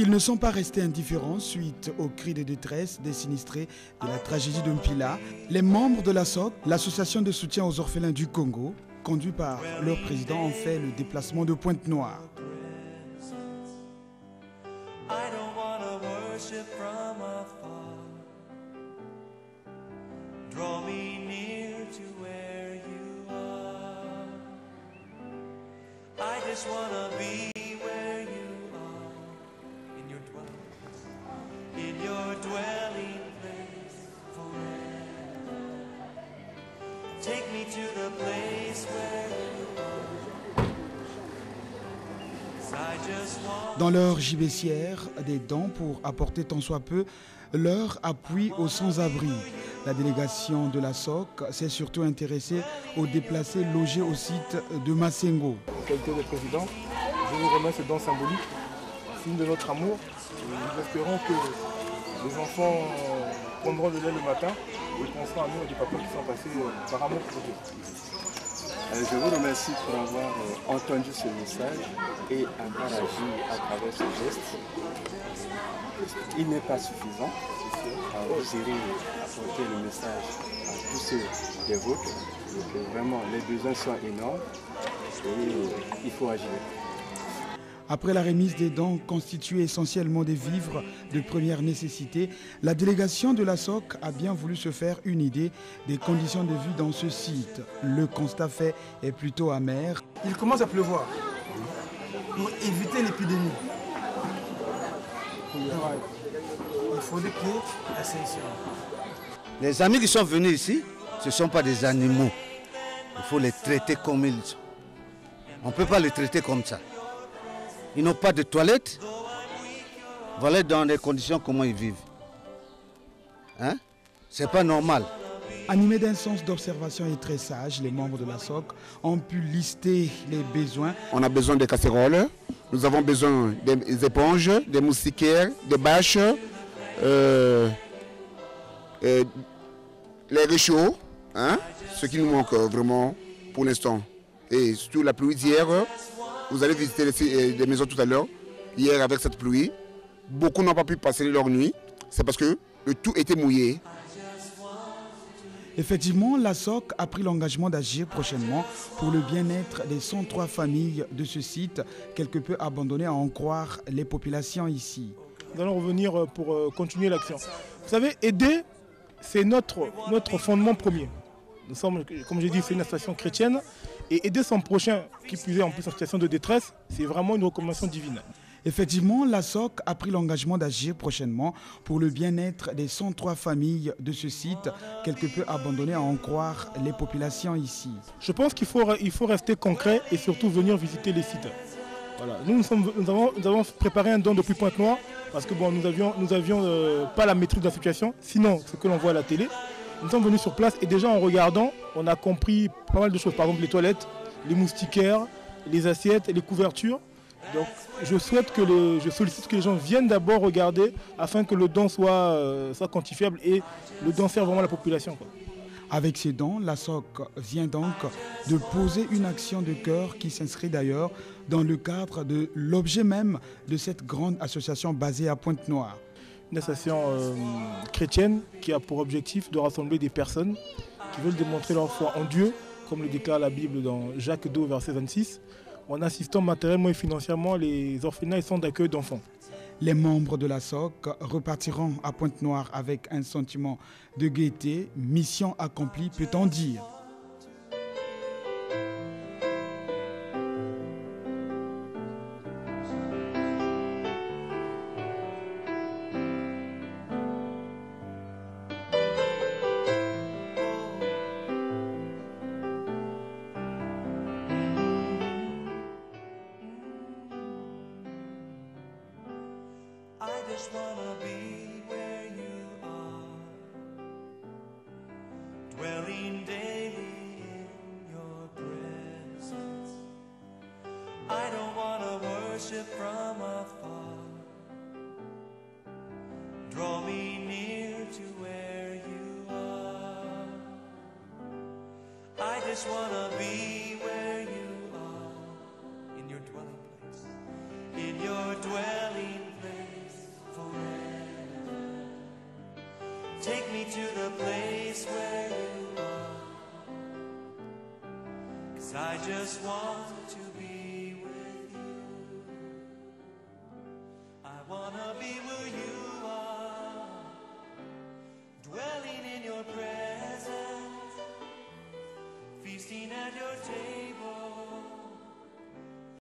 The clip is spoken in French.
Ils ne sont pas restés indifférents suite aux cris de détresse des sinistrés de la tragédie de Mpila. Les membres de l'ASOC, l'association de soutien aux orphelins du Congo, conduit par leur président, ont fait le déplacement de Pointe-Noire. Dans leur gibecière, des dons pour apporter tant soit peu leur appui aux sans-abri. La délégation de l'ASOC s'est surtout intéressée aux déplacés logés au site de Massengo. En qualité de président, je vous remets ce don symbolique, signe de notre amour. Nous espérons que les enfants prendront le lait le matin et penseront à nous et des papas qui sont passés par amour pour Dieu. Je vous remercie pour avoir entendu ce message et avoir agi à travers ce geste. Il n'est pas suffisant. Vous irez apporter le message à tous ceux des vôtres. Donc, vraiment, les besoins sont énormes et il faut agir. Après la remise des dons constitués essentiellement des vivres de première nécessité, la délégation de l'ASOC a bien voulu se faire une idée des conditions de vie dans ce site. Le constat fait est plutôt amer. Il commence à pleuvoir pour éviter l'épidémie. Il faut des clés essentielles. Les amis qui sont venus ici, ce ne sont pas des animaux. Il faut les traiter comme ils sont. On ne peut pas les traiter comme ça. Ils n'ont pas de toilettes. Voilà dans les conditions comment ils vivent. Hein? C'est pas normal. Animés d'un sens d'observation et très sage, les membres de l'ASOC ont pu lister les besoins. On a besoin de casseroles, nous avons besoin des éponges, des moustiquaires, des bâches, les réchauds, hein? Ce qui nous manque vraiment pour l'instant. Et surtout la pluie d'hier. Vous allez visiter les maisons tout à l'heure. Hier, avec cette pluie, beaucoup n'ont pas pu passer leur nuit. C'est parce que le tout était mouillé. Effectivement, l'ASOC a pris l'engagement d'agir prochainement pour le bien-être des 103 familles de ce site, quelque peu abandonnées à en croire les populations ici. Nous allons revenir pour continuer l'action. Vous savez, aider, c'est notre fondement premier. Nous sommes, comme j'ai dit, c'est une association chrétienne. Et aider son prochain, qui plus est en plus en situation de détresse, c'est vraiment une recommandation divine. Effectivement, l'ASOC a pris l'engagement d'agir prochainement pour le bien-être des 103 familles de ce site, quelque peu abandonnées à en croire les populations ici. Je pense qu'il faut rester concret et surtout venir visiter les sites. Voilà. Nous avons préparé un don depuis Pointe-Noire parce que bon, nous avions pas la maîtrise de la situation, sinon ce que l'on voit à la télé. Nous sommes venus sur place et déjà en regardant, on a compris pas mal de choses. Par exemple les toilettes, les moustiquaires, les assiettes et les couvertures. Donc je sollicite que les gens viennent d'abord regarder afin que le don soit quantifiable et le don sert vraiment à la population, quoi. Avec ces dons, l'ASOC vient donc de poser une action de cœur qui s'inscrit d'ailleurs dans le cadre de l'objet même de cette grande association basée à Pointe-Noire. Une association chrétienne qui a pour objectif de rassembler des personnes qui veulent démontrer leur foi en Dieu, comme le déclare la Bible dans Jacques 2, verset 26, en assistant matériellement et financièrement les orphelinats et centres d'accueil d'enfants. Les membres de l'ASOC repartiront à Pointe-Noire avec un sentiment de gaieté, mission accomplie peut-on dire. just wanna be where you are, dwelling daily in your presence. I don't wanna worship from afar. Draw me near to where you are. I just wanna be where you are, in your dwelling place, in your dwelling place. Take me to the place where you are. 'Cause I just want to